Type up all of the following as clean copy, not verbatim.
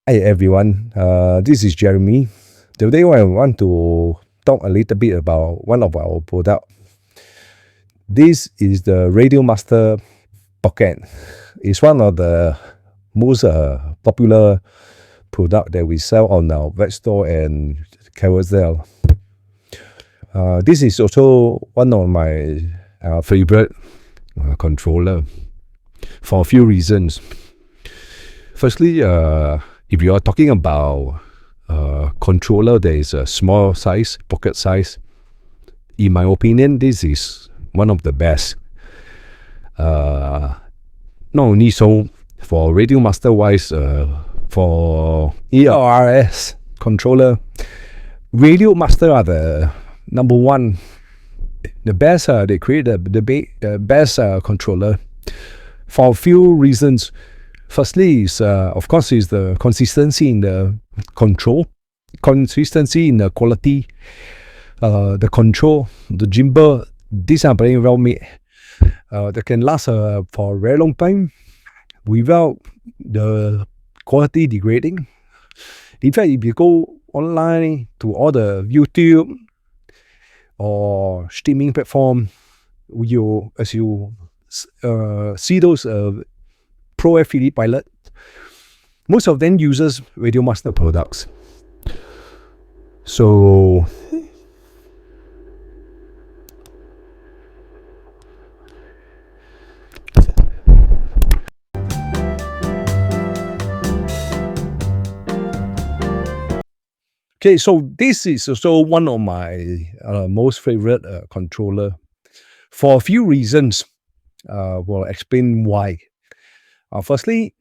Hi everyone, this is Jeremy. Today I want to talk a little bit about one of our products. This is the Radiomaster Pocket. It's one of the most popular product that we sell on our web store and Carousel. This is also one of my favorite controller for a few reasons. Firstly, if you are talking about controller that is a small size, pocket size, in my opinion, this is one of the best. Not only so, for Radiomaster wise, for ERS controller, Radiomaster are the number one, the best. They create the best controller for a few reasons. Firstly, is of course is the consistency in the control, consistency in the quality, the control, the gimbal. These are very well made. They can last for a very long time without the quality degrading. In fact, if you go online to all the YouTube or streaming platform, as you see those Pro FPV pilot, most of them uses Radiomaster products. So okay, so this is also one of my most favorite controller for a few reasons. We'll explain why. Firstly,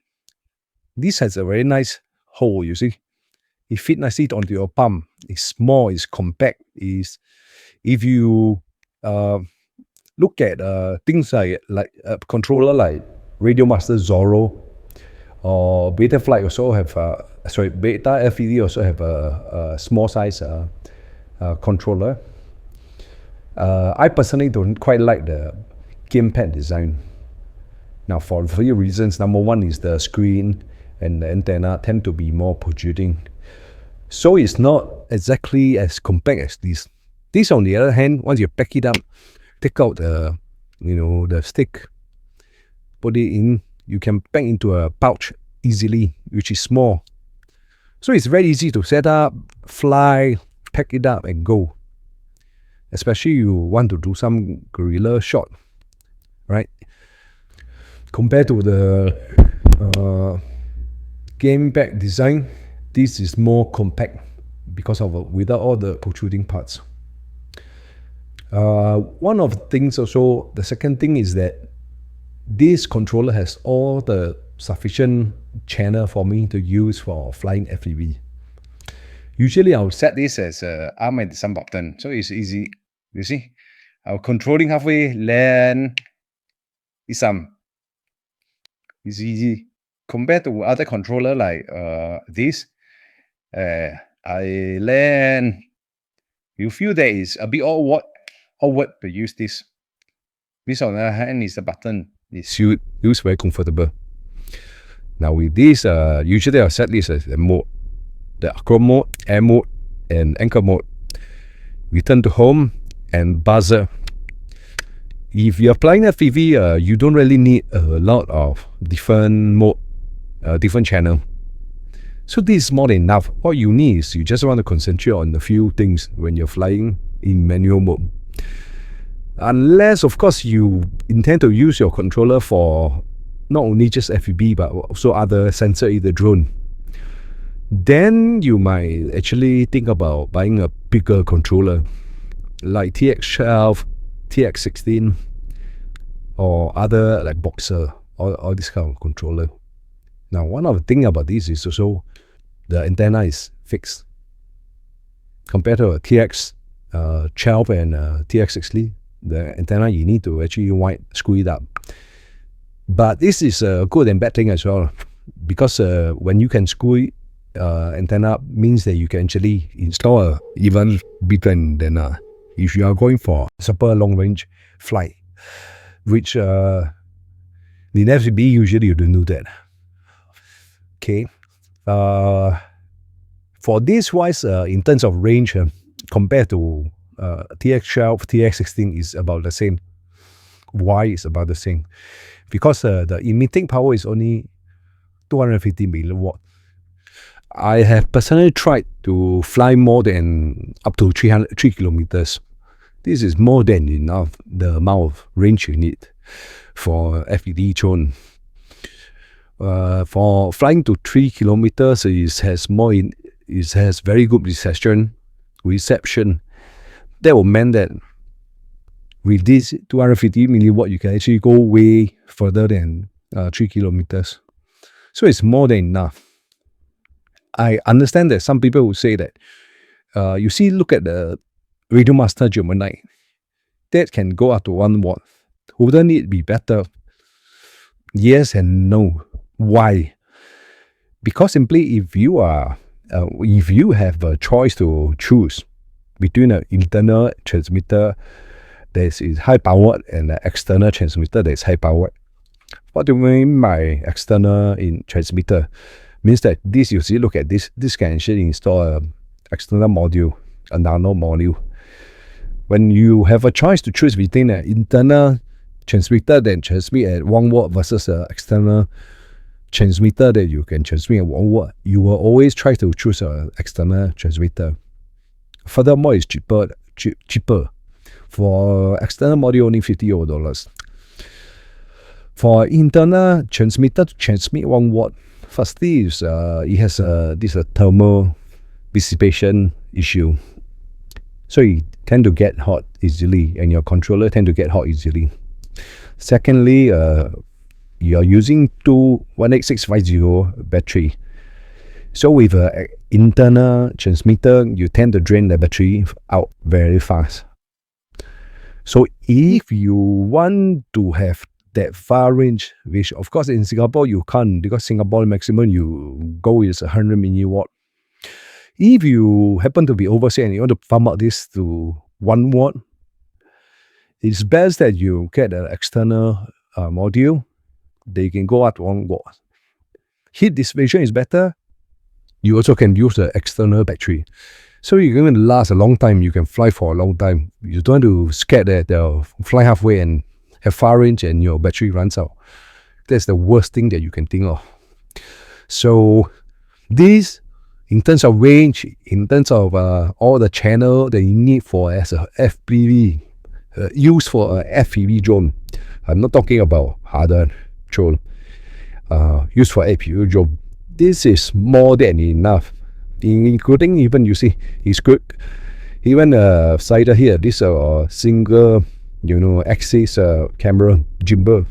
this has a very nice hole, you see. It fits nicely onto your palm. It's small, it's compact. If you look at things like a controller like Radiomaster Zorro or Beta Flight also have, Beta FPV also have a small size controller. I personally don't quite like the gamepad design. Now, for a few reasons. Number one is the screen and the antenna tend to be more protruding. So it's not exactly as compact as this. This, on the other hand, once you pack it up, take out the stick, put it in, you can pack into a pouch easily, which is small. So it's very easy to set up, fly, pack it up and go. Especially you want to do some guerrilla shot, right? Compared to the game bag design, this is more compact because of without all the protruding parts. One of the things also, the second thing is that this controller has all the sufficient channel for me to use for flying FPV. Usually I'll set this as arm and some button, so it's easy. You see, I'll controlling halfway, land, is some. It's easy compared to other controller like this. I land. You feel that it's a bit awkward to use this. This on the other hand is the button. It's used very comfortable. Now with this, usually I'll set this as the mode, the acro mode, air mode, and anchor mode. Return to home and buzzer. If you're flying FPV, you don't really need a lot of different mode, different channel. So this is more than enough. What you need is you just want to concentrate on a few things when you're flying in manual mode. Unless, of course, you intend to use your controller for not only just FPV but also other sensor, either drone. Then you might actually think about buying a bigger controller like TX12, TX16, or other like Boxer, or this kind of controller. Now, one of the things about this is also the antenna is fixed. Compared to a TX12 and TX16, the antenna you need to actually screw it up. But this is a good and bad thing as well, because when you can screw antenna up, means that you can actually install a even bigger antenna if you are going for super long range flight, which in FPV usually you don't do that. Okay, For this wise, in terms of range, compared to TX12, TX16 is about the same. Why is about the same? Because the emitting power is only 250 milliwatt. I have personally tried to fly more than up to 3 kilometers. This is more than enough, the amount of range you need for FPV drone. For flying to 3 kilometers, it has very good reception. That will mean that with this 250 milliwatt, you can actually go way further than 3 kilometers. So it's more than enough. I understand that some people will say that, look at the Radiomaster Gemini. That can go up to 1 watt. Wouldn't it be better? Yes and no. Why? Because simply if you have a choice to choose between an internal transmitter that is high powered and an external transmitter that is high powered. What do I mean by external transmitter? Means that look at this can actually install an external module, a nano module. When you have a choice to choose between an internal transmitter that transmit at 1 watt versus an external transmitter that you can transmit at 1 watt, you will always try to choose an external transmitter. Furthermore, it's cheaper. For external module, only $50. For internal transmitter to transmit 1 watt, firstly, it has this thermal dissipation issue. So you tend to get hot easily, and your controller tend to get hot easily. Secondly, you're using two 18650 battery. So with an internal transmitter, you tend to drain the battery out very fast. So if you want to have that far range, which of course in Singapore you can't, because Singapore maximum you go is 100 milliwatt. If you happen to be overseas and you want to farm out this to 1 watt, it's best that you get an external module. They can go up to 1 watt. Heat dissipation is better. You also can use the external battery. So you're going to last a long time. You can fly for a long time. You don't have to scare that they'll fly halfway and have far range and your battery runs out. That's the worst thing that you can think of. So this, in terms of range, in terms of all the channel that you need for as a FPV, used for a FPV drone. I'm not talking about harder drone. Used for FPV drone. This is more than enough. Including even, you see, it's good. Even side here, this single, axis camera gimbal.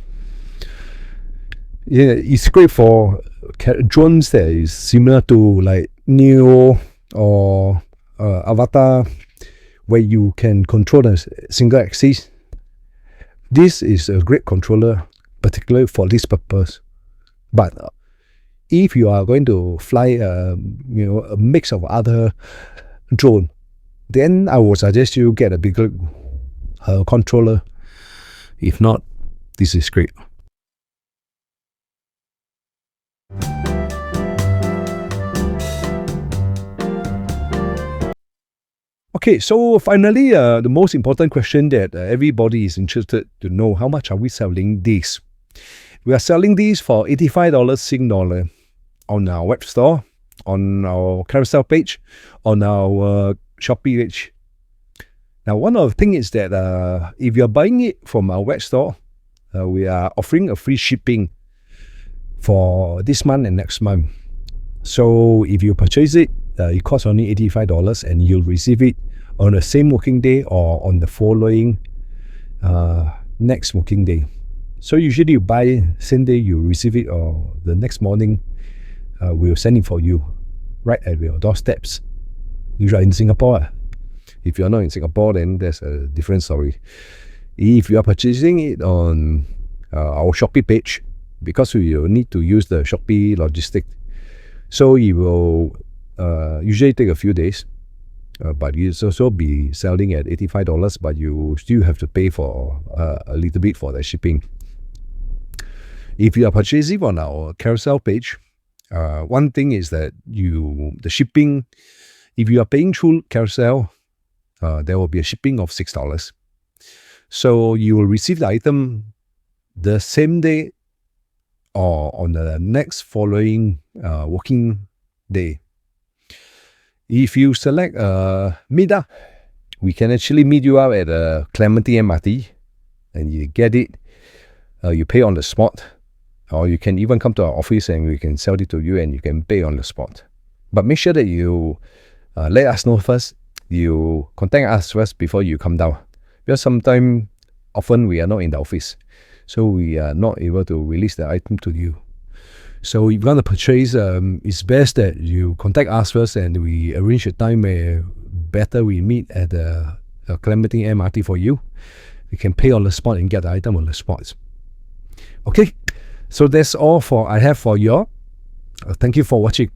Yeah, it's great for drones that is similar to like Neo or Avatar, where you can control the single axis. This is a great controller, particularly for this purpose. But if you are going to fly a mix of other drone, then I would suggest you get a bigger controller. If not, this is great. Okay, so finally, the most important question that everybody is interested to know: how much are we selling these? We are selling these for $85 Sing dollar on our web store, on our carousel page, on our Shopee page. Now, one of the things is that if you're buying it from our web store, we are offering a free shipping for this month and next month. So if you purchase it, it costs only $85 and you'll receive it on the same working day or on the following next working day. So usually you buy same day, you receive it, or the next morning we'll send it for you right at your doorsteps. If you're in Singapore. If you're not in Singapore, then there's a different story. If you are purchasing it on our Shopee page, because we will need to use the Shopee logistic, so it will usually take a few days, but it's also be selling at $85, but you still have to pay for a little bit for the shipping. If you are purchasing on our carousel page, One thing is that the shipping, if you are paying through Carousel, there will be a shipping of $6. So you will receive the item the same day or on the next following working day. If you select meet up, we can actually meet you out at Clementi MRT and you get it. You pay on the spot, or you can even come to our office and we can sell it to you and you can pay on the spot. But make sure that you let us know first. You contact us first before you come down, because often we are not in the office, so we are not able to release the item to you. So if you're going to purchase, it's best that you contact us first and we arrange a time where better we meet at the Clementi MRT for you. You can pay on the spot and get the item on the spot. Okay, so that's all I have for you all. Thank you for watching.